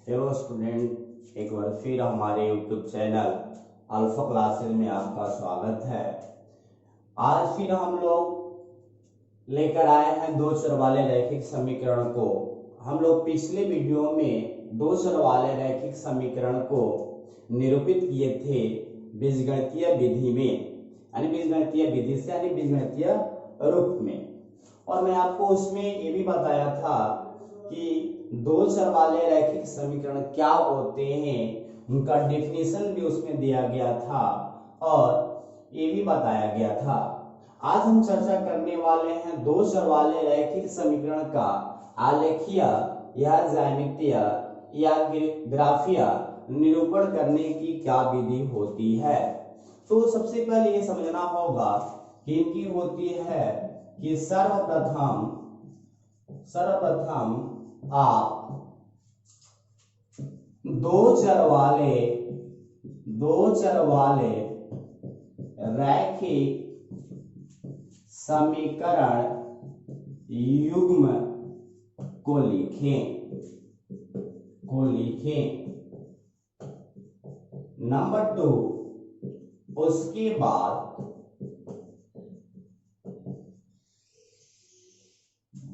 Hello student, एक बार फिर हमारे यूट्यूब चैनल अल्फा क्लासेस में आपका स्वागत है। आज फिर हम लोग लेकर आए हैं दो चर वाले रैखिक समीकरण को। हम लोग पिछले वीडियो में दो चर वाले रैखिक समीकरण को निरूपित किए थे बीजगणितीय विधि में, यानी बीजगणितीय विधि से यानी बीजगणितीय रूप में। और मैं आपको उसमें ये भी बताया था कि दो चर वाले रैखिक समीकरण क्या होते हैं, उनका डेफिनेशन भी उसमें दिया गया था और ये भी बताया गया था। आज हम चर्चा करने वाले हैं दो चर वाले रैखिक समीकरण का आलेखीय या ज्यामितीय या ग्राफीय निरूपण करने की क्या विधि होती है। तो सबसे पहले ये समझना होगा कि इनकी होती है कि सर्वप्रथम आप दो चर वाले रैखिक समीकरण युग्म को लिखें। नंबर 2, उसके बाद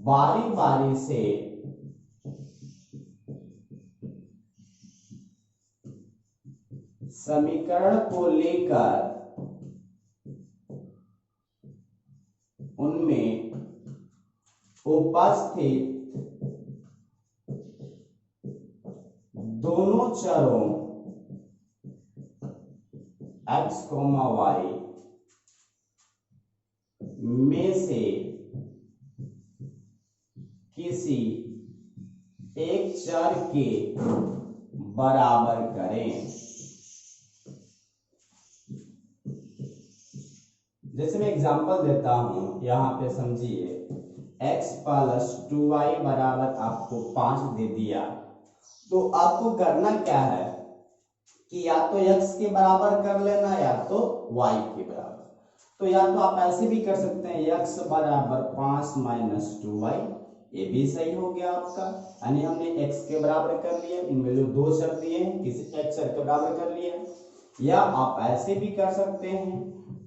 बारी बारी से समीकरण को लेकर उनमें उपस्थित दोनों चरों x, y में से किसी एक चर के बराबर करें। जैसे मैं एग्जांपल देता हूं, यहां पे समझिए x + 2y बराबर आपको 5 दे दिया। तो आपको करना क्या है कि या तो x के बराबर कर लेना या तो y के बराबर। तो या तो आप ऐसे भी कर सकते हैं x बराबर 5 - 2y, ये भी सही हो गया आपका, यानी हमने x के बराबर कर लिया। इनमें जो दो चर दिए हैं किसी एक चर के बराबर कर लिया। या आप ऐसे भी कर सकते हैं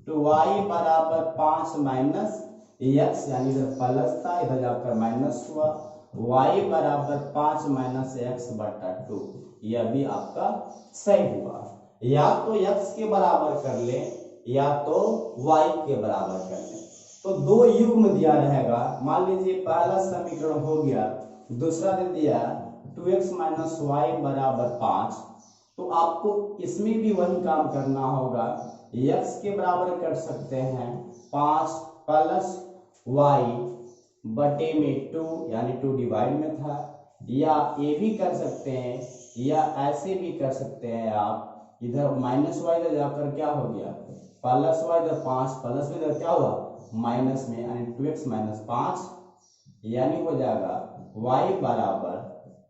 2y बराबर 5 - x, यानी इधर प्लस था इधर जाकर माइनस हुआ, y बराबर 5 - x/2, यह भी आपका सही हुआ। या तो x के बराबर कर ले या तो y के बराबर कर ले। तो दो युग्म दिया रहेगा। मान लीजिए पहला समीकरण हो गया, दूसरा दे दिया 2x - y बराबर 5। तो आपको इसमें भी वही काम करना होगा, x के बराबर कर सकते हैं 5 + y बटे में 2, यानी 2 डिवाइड में था। या ये भी कर सकते हैं या ऐसे भी कर सकते हैं आप, इधर -y इधर जाकर क्या हो गया +y, इधर 5 प्लस में इधर क्या हुआ माइनस में, यानी 2x - 5, यानी हो जाएगा y बराबर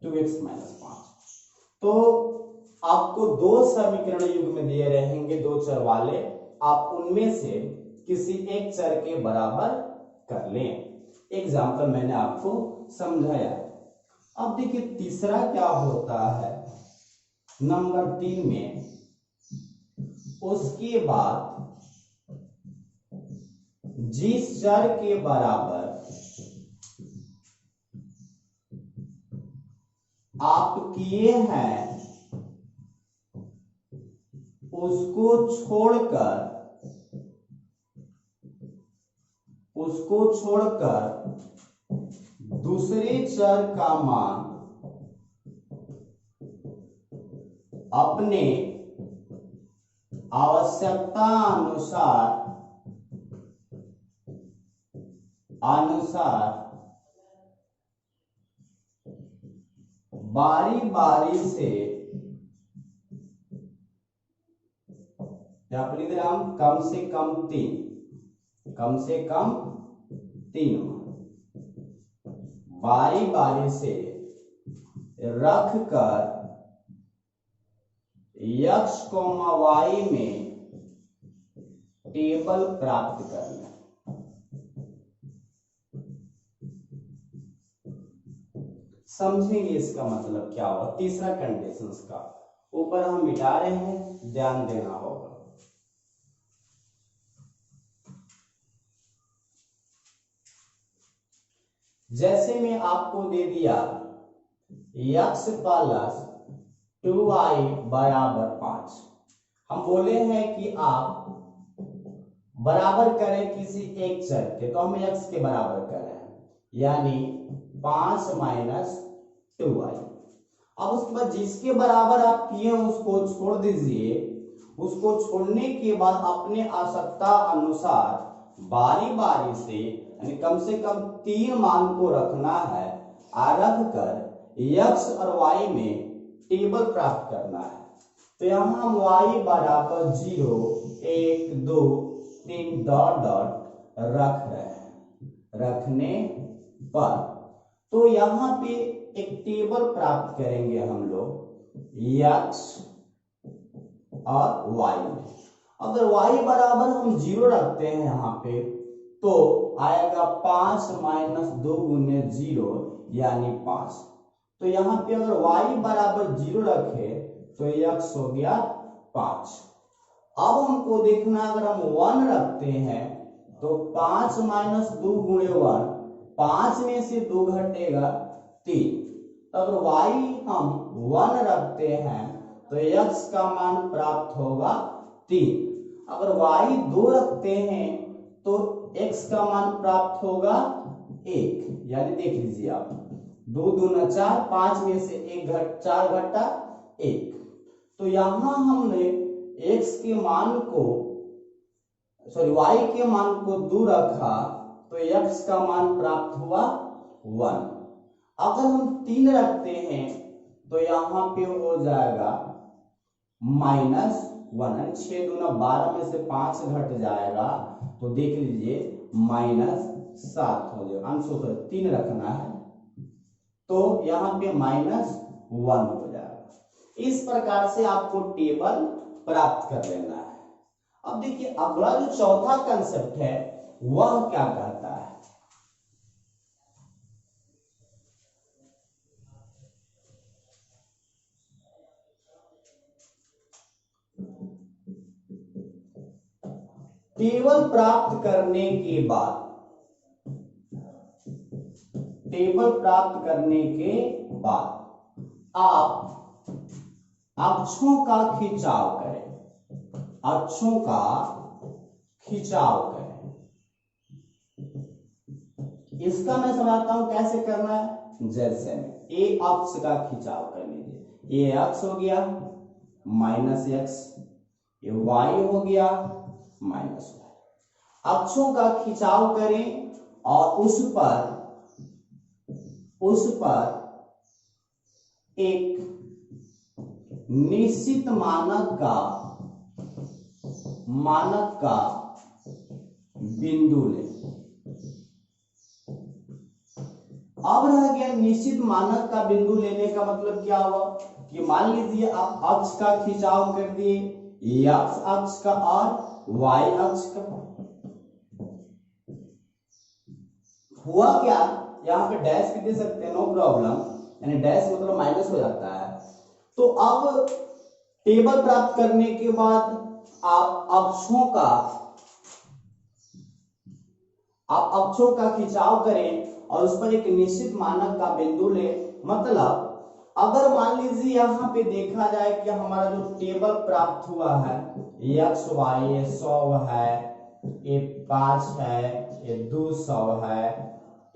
2x - 5। तो आपको दो समीकरण युग्म दिए रहेंगे दो चर वाले, आप उनमें से किसी एक चर के बराबर कर लें। एग्जाम्पल मैंने आपको समझाया। अब देखिए तीसरा क्या होता है, नंबर 3 में उसके बाद जिस चर के बराबर आप किए हैं उसको छोड़कर दूसरे चर का मान अपने आवश्यकता अनुसार बारी बारी से या फिर इधर हम कम से कम 3 बारी बारी से रख कर x, y में टेबल प्राप्त करना। समझेंगे इसका मतलब क्या हुआ। तीसरा कंडीशन का ऊपर हम मिटा रहे हैं, ध्यान देना होगा। जैसे मैं आपको दे दिया x प्लस 2y बराबर 5, हम बोले हैं कि आप बराबर करें किसी एक चर के, तो हम x के बराबर कर रहे हैं, यानी 5 माइनस 2y। अब उसके बाद जिसके बराबर आप किए उसको छोड़ दीजिए। उसको छोड़ने के बाद अपने आवश्यकता अनुसार बारी बारी से कम 3 मान को रखना है, रख कर x और y में टेबल प्राप्त करना है। तो यहां हम y बराबर 0 1 2 3 डॉट डॉट रख रहे हैं। रखने पर तो यहां पे एक टेबल प्राप्त करेंगे हम लोग x और y में। अगर y बराबर हम 0 रखते हैं यहाँ पे, तो आएगा 5 माइनस 2 गुने 0 यानी 5। तो यहाँ पे अगर y बराबर 0 रखे तो x हो गया 5। अब हमको देखना, अगर हम 1 रखते हैं तो 5 माइनस 2 गुणे 1, 5 में से 2 घटेगा 3। तो अगर y हम 1 रखते हैं तो x का मान प्राप्त होगा 3। अगर y 2 रखते हैं तो x का मान प्राप्त होगा 1। यानी देख लीजिए आप, 2 दूना 4, 5 में से 4 घटा 1। तो यहां हमने x के मान को y के मान को 2 रखा तो x का मान प्राप्त हुआ 1। अगर हम 3 रखते हैं तो यहां पे हो जाएगा -1। 6 दूना 12 में से 5 घट जाएगा तो देख लीजिए -7 हो जाएगा। अंश 3 रखना है तो यहां पे -1 हो जाएगा। इस प्रकार से आपको टेबल प्राप्त कर लेना है। अब देखिए अगला जो चौथा कंसेप्ट है वह क्या कहता है। टेबल प्राप्त करने के बाद आप अक्षों का खिंचाव करें। इसका मैं समझाता हूं कैसे करना है। जैसे ए अक्ष का खिंचाव कर लीजिए, ये अक्ष हो गया -x, ये y हो गया -y। अक्षों का खिंचाव करें और उस पर एक निश्चित मानक का बिंदु लें। अब रह गया निश्चित मानक का बिंदु लेने का मतलब क्या हुआ कि मान लीजिए आप अक्ष का खिंचाव कर दिए, x अक्ष का और y अक्ष का। हुआ क्या, यहां पे डैश भी दे सकते हैं, नो प्रॉब्लम, यानी डैश मतलब माइनस हो जाता है। तो अब टेबल प्राप्त करने के बाद आप अक्षों का खिंचाव करें और उस पर एक निश्चित मानक का बिंदु ले। मतलब अगर मान लीजिए यहां पे देखा जाए कि हमारा जो टेबल प्राप्त हुआ है x y, ये 100 है, ये 5 है, ये 200 है,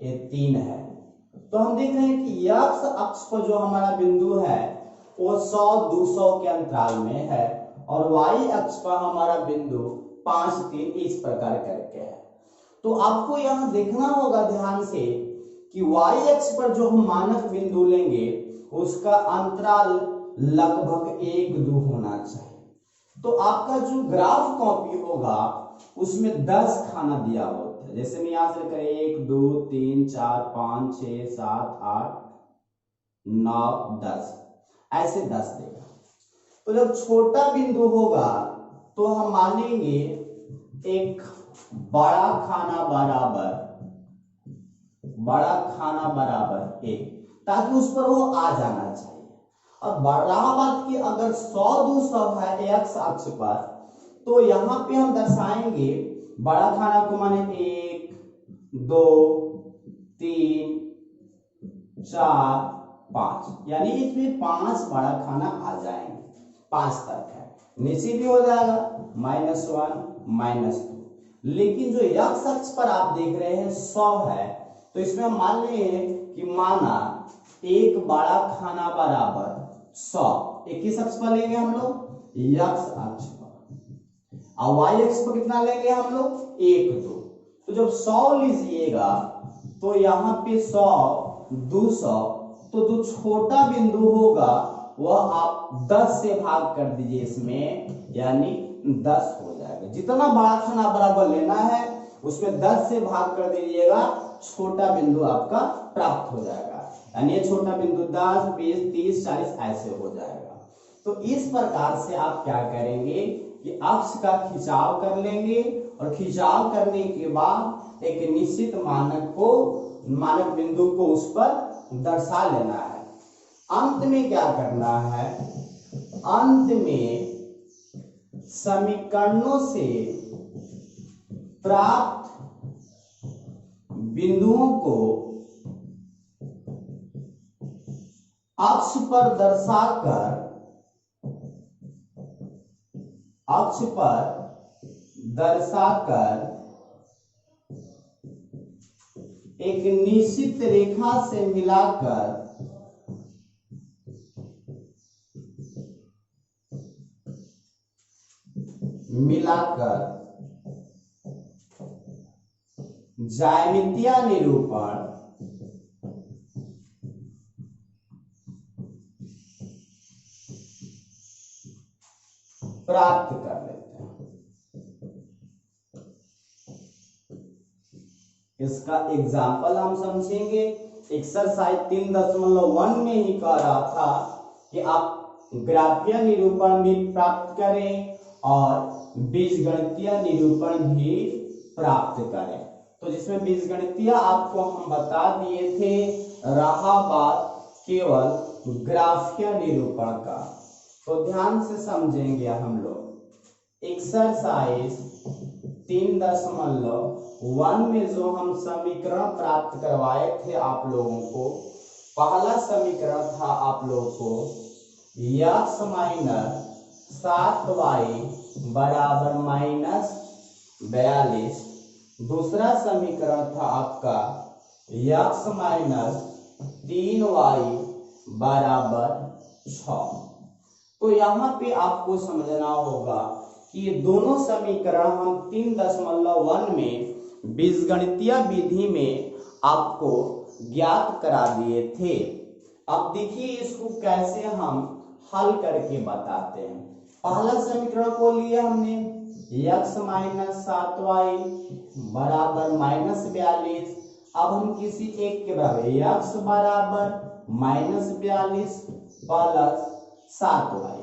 ये 3 है। तो हम देख रहे हैं कि x अक्ष पर जो हमारा बिंदु है वो 100-200 के अंतराल में है और y अक्ष पर हमारा बिंदु 5-3 इस प्रकार करके है। तो आपको यहां देखना होगा ध्यान से कि y अक्ष पर जो हम मानक बिंदु लेंगे उसका अंतराल लगभग 1-2 होना चाहिए। तो आपका जो ग्राफ कॉपी होगा उसमें 10 खाना दिया होता है। जैसे मैं यहां से करें 1 2 3 4 5 6 7 8 9 10, ऐसे 10 देगा। तो जब छोटा बिंदु होगा तो हम मानेंगे एक बड़ा खाना बराबर 1। ताकि उस पर वो आ जाना चाहिए। और रहा बात कि अगर 100 200 है एक्स अक्ष पर, तो यहाँ पे हम दर्शाएंगे बड़ा खाना को, माने 1 2 3 4 5, यानी इसमें 5 बड़ा खाना आ जाएंगे, 5 तक है। नीचे भी हो जाएगा -1 -2। लेकिन जो एक्स अक्ष पर आप देख रहे हैं 100 है, तो इसमें हम मान लें कि माना एक बड़ा खाना बराबर 100, एक किस अक्ष पर लेंगे हम लोग, एक्स अक्ष पर। और वाई अक्ष पर कितना लेंगे हम लोग, 1 2। तो जब 100 लीजिएगा तो यहाँ पे 100 200, तो जो छोटा बिंदु होगा वह आप 10 से भाग कर दीजिए इसमें, यानी 10 हो जाएगा। जितना बड़ा खाना बराबर लेना है उसमें 10 से भाग कर दीजिएगा, छोटा बिंदु आपका प्राप्त हो जाएगा। यानी ये छोटा बिंदु 10 20 30 40 ऐसे हो जाएगा। तो इस प्रकार से आप क्या करेंगे कि अक्ष का खिंचाव कर लेंगे, और खिंचाव करने के बाद एक निश्चित मानक बिंदु को उस पर दर्शा लेना है। अंत में क्या करना है, अंत में समीकरणों से प्राप्त बिंदुओं को अक्ष पर दर्शाकर एक निश्चित रेखा से मिलाकर ज्यामितीय निरूपण प्राप्त कर लेते हैं। इसका एग्जाम्पल हम समझेंगे। एक्सरसाइज 3.1 में ही कह रहा था कि आप ग्राफीय निरूपण भी प्राप्त करें और बीजगणितीय निरूपण भी प्राप्त करें। तो जिसमें बीजगणितीय आपको हम बता दिए थे, रहा बात केवल ग्राफीय निरूपण का। तो ध्यान से समझेंगे हम लोग। एक्सरसाइज 3.1 में जो हम समीकरण प्राप्त करवाए थे आप लोगों को, पहला समीकरण था आप लोगों को x - 7y बराबर -42। दूसरा समीकरण था आपका x - 3y बराबर 6। तो यहाँ पे आपको समझना होगा कि ये दोनों समीकरण हम 3.1 में बीजगणितीय विधि में आपको ज्ञात करा दिए थे। अब देखिए इसको कैसे हम हल करके बताते हैं। पहला समीकरण को लिया हमने x - 7y बराबर -42। अब हम किसी एक के बराबर x बराबर -42 प्लस 7y।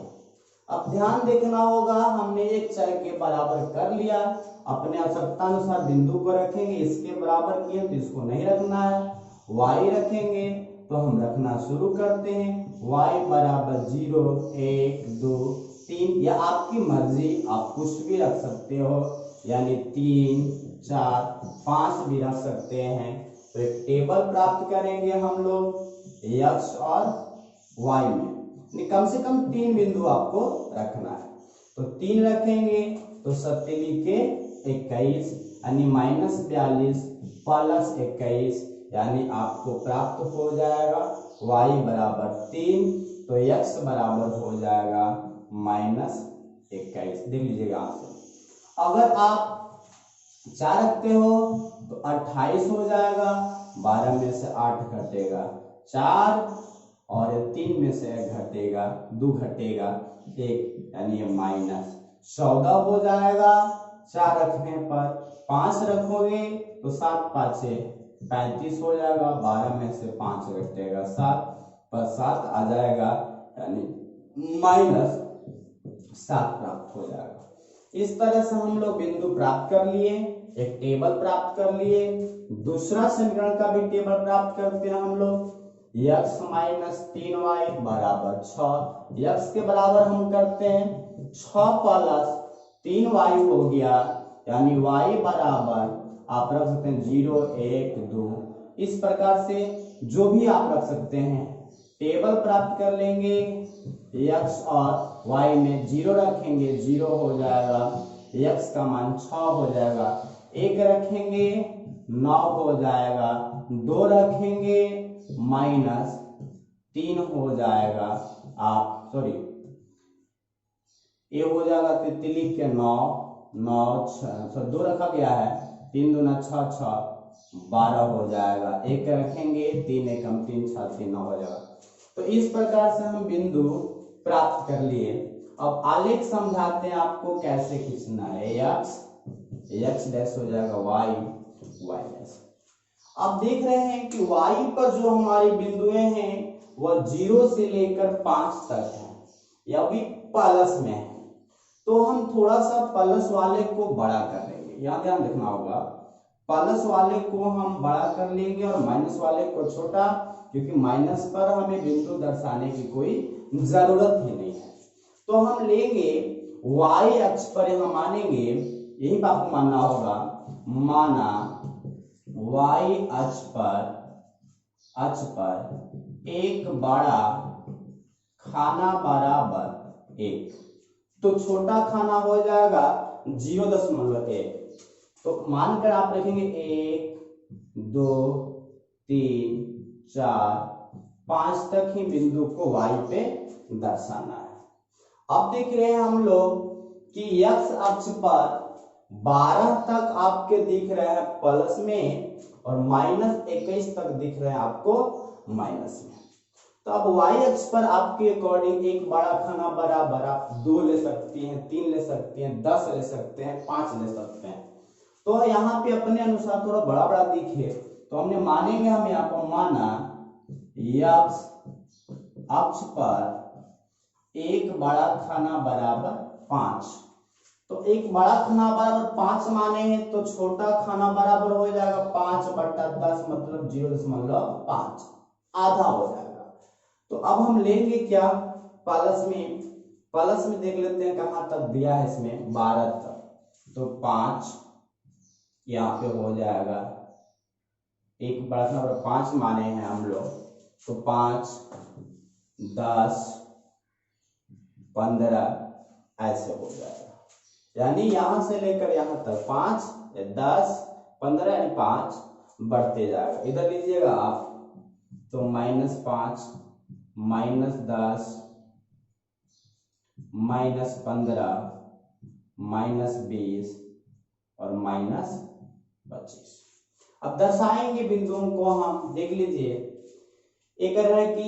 अब ध्यान देखना होगा, हमने एक चर के बराबर कर लिया, अपने आवश्यकता अनुसार बिंदु को रखेंगे। इसके बराबर किए तो इसको नहीं रखना है, y रखेंगे तो हम रखना शुरू करते हैं। y बराबर 0 1 2 3, या आपकी मर्जी, आप कुछ भी रख सकते हो, यानी 3 4 5 भी रख सकते हैं। तो एक टेबल प्राप्त करेंगे हम लोग x और y में, कम से कम 3 बिंदु आपको रखना है। तो 3 रखेंगे तो 7 के 21, यानी -42 प्लस 21, यानी आपको प्राप्त हो जाएगा y बराबर 3, तो x बराबर हो जाएगा -21। देख लीजिएगा यहाँ से। अगर आप 4 रखते हो तो 28 हो जाएगा, 12 में से 8 घटेगा 4, और 3 में से 1 घटेगा 2 घटेगा 1, यानी ये -14 हो जाएगा। 4 रखने पर 5 रखोगे तो 7 5 35 हो जाएगा, 12 में से 5 घटेगा 7 पर 7 आ जाएगा, यानी -7 प्राप्त हो जाएगा। इस तरह से हम लोग बिंदु प्राप्त कर लिए, एक टेबल प्राप्त कर लिए। दूसरा समीकरण का भी टेबल प्राप्त करते हैं हम लोग। x माइनस 3y बराबर 6। x के बराबर हम करते हैं 6 प्लस 3y हो गया, यानी y बराबर आप रख सकते हैं 0 1 2। इस प्रकार से जो भी आप रख सकते हैं टेबल प्राप्त कर लेंगे। x और y में 0 रखेंगे 0 हो जाएगा, x का मान 6 हो जाएगा, 1 रखेंगे 9 हो जाएगा, 2 रखेंगे माइनस 3 हो जाएगा। आप सॉरी ये हो जाएगा तितली के 9 9 6 2 रखा गया है, 3 दूना 6 6 12 हो जाएगा, 1 रखेंगे 3 एकम 3 6 3 9 हो जाएगा। तो इस प्रकार से हम बिंदु प्राप्त कर लिए। अब आलेख समझाते हैं आपको कैसे खींचना है। x डैश हो जाएगा y डैश। अब देख रहे हैं कि y पर जो हमारी बिंदुएं हैं वह 0 से लेकर 5 तक है, या भी प्लस में है। तो हम थोड़ा सा प्लस वाले को बड़ा कर लेंगे, यहाँ ध्यान रखना होगा। प्लस वाले को हम बड़ा कर लेंगे और माइनस वाले को छोटा, क्योंकि माइनस पर हमें बिंदु दर्शाने की कोई जरूरत ही नहीं है। तो हम लेंगे y अक्ष पर यहां मानेंगे, यही आपको मानना होगा, माना y अक्ष पर एक बड़ा खाना बराबर 1, तो छोटा खाना हो जाएगा 0.1। तो मानकर आप रखेंगे 1 2 3 4 5 तक ही बिंदु को y पे दर्शाना है। अब देख रहे हैं हम लोग कि x अक्ष पर 12 तक आपके दिख रहे हैं प्लस में और -21 तक दिख रहे हैं आपको माइनस में। तो अब y अक्ष पर आपके अकॉर्डिंग एक बड़ा खाना बराबर आप 2 ले सकती हैं, 3 ले सकती हैं, 10 ले सकते हैं, 5 ले सकते हैं। तो यहाँ पे अपने अनुसार थोड़ा बड़ा बड़ा दिखे तो हमने मानेंगे, हम यहाँ पर माना अक्ष पर एक बड़ा खाना बराबर 5। तो एक बड़ा खाना बराबर 5 माने हैं, तो छोटा खाना बराबर हो जाएगा 5/10 मतलब 0.5, आधा हो जाएगा। तो अब हम लेंगे क्या, प्लस में देख लेते हैं कहां तक दिया है, इसमें 12 तक। तो 5 यहाँ पे हो जाएगा, एक बड़ा खाना बराबर 5 माने हैं हम लोग, तो 5 10 15 ऐसे हो जाएगा। यानी यहां से लेकर यहां तक 5 10 15 यानी 5 बढ़ते जाएगा। इधर लीजिएगा आप, तो -5 -10 -15 -20 और -25। अब दर्शाएंगे बिंदुओं को हम, देख लीजिए। एक है कि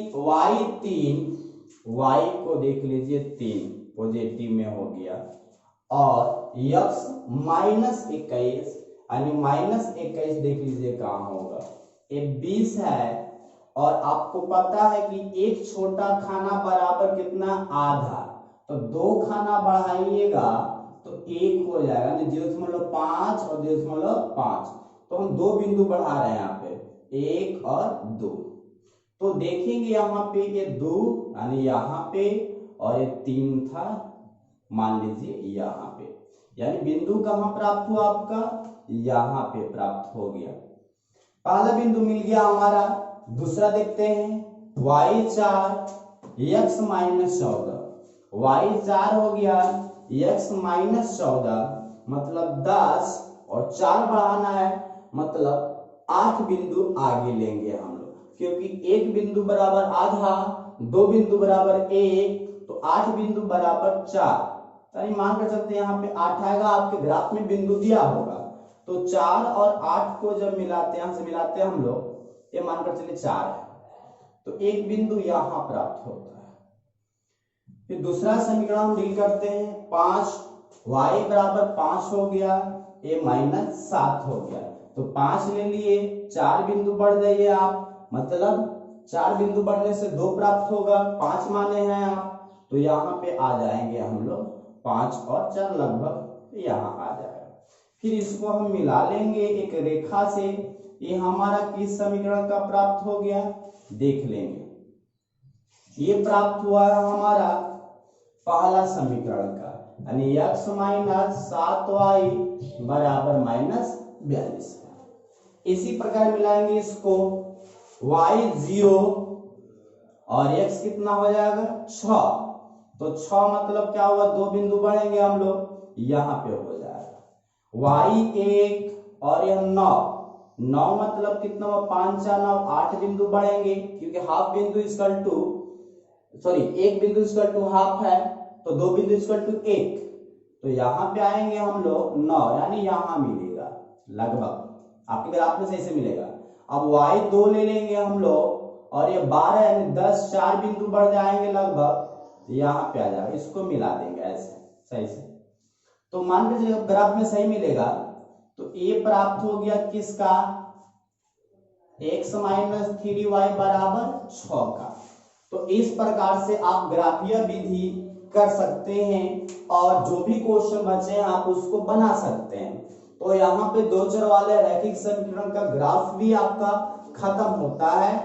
y को देख लीजिए 3 पॉजिटिव में हो गया, और x -21 यानी -21 देख लीजिए कहाँ होगा, ये 20 है। और आपको पता है कि एक छोटा खाना बराबर कितना, आधा। तो 2 खाना बढ़ाइएगा तो 1 हो जाएगा, 0.5 और 0.5। तो हम 2 बिंदु बढ़ा रहे हैं यहाँ पे, 1 और 2। तो देखेंगे यहाँ पे ये 2 यानी यहाँ पे, और ये 3 था मान लीजिए यहाँ पे, यानी बिंदु कहाँ प्राप्त हुआ आपका, यहाँ पे प्राप्त हो गया। पहला बिंदु मिल गया हमारा। दूसरा देखते हैं, y4 x -14, y4 हो गया x -14 मतलब 10 और 4 बढ़ाना है, मतलब 8 बिंदु आगे लेंगे हम लोग, क्योंकि एक बिंदु बराबर आधा, 2 बिंदु बराबर 1, तो 8 बिंदु बराबर 4। यानी मान कर चलते हैं यहाँ पे 8 आएगा, आपके ग्राफ में बिंदु दिया होगा। तो 4 और 8 को जब मिलाते हैं, यहाँ से मिलाते हैं हम लोग, ये मानकर चलिए 4 है, तो एक बिंदु यहाँ प्राप्त होता है। फिर दूसरा समीकरण हम डील करते हैं, 5 y बराबर 5 हो गया, ये -7 हो गया, तो 5 ले लिए, 4 बिंदु बढ़ जाइए आप, मतलब 4 बिंदु बढ़ने से 2 प्राप्त होगा, 5 माने हैं आप, तो यहाँ पे आ जाएंगे हम लोग 5 और 4 लगभग यहाँ आ जाएगा। फिर इसको हम मिला लेंगे एक रेखा से, ये हमारा किस समीकरण का प्राप्त हो गया, देख लेंगे। ये प्राप्त हुआ है हमारा पहला समीकरण का, यानी x माइनस 7y बराबर माइनस 42। इसी प्रकार मिलाएंगे इसको, y 0 और x कितना हो जाएगा 6, तो 6 मतलब क्या हुआ, 2 बिंदु बढ़ेंगे हम लोग, यहाँ पे हो जाएगा y 1 और यह 9, 9 मतलब कितना हुआ 5 4 9, 8 बिंदु बढ़ेंगे, क्योंकि हाफ बिंदु इक्वल टू एक बिंदु इक्वल टू हाफ है, तो 2 बिंदु इक्वल टू 1, तो यहाँ पे आएंगे हम लोग 9, यानी यहाँ मिलेगा लगभग आपके ग्राफ में सही से मिलेगा। अब y 2 ले लेंगे हम लोग, और ये 12 यानी 10, 4 बिंदु बढ़ जाएंगे लगभग, यहाँ पे आ जाएगा, इसको मिला देंगे ऐसे सही से। तो मान लीजिए ग्राफ में सही मिलेगा, तो ये प्राप्त हो गया किसका, x माइनस 3y बराबर 6 का। तो इस प्रकार से आप ग्राफीय विधि कर सकते हैं, और जो भी क्वेश्चन बचे हैं आप उसको बना सकते हैं। तो यहाँ पे दो चर वाले रैखिक समीकरण का ग्राफ भी आपका खत्म होता है।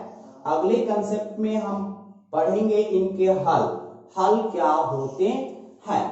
अगले कंसेप्ट में हम पढ़ेंगे इनके हल क्या होते हैं।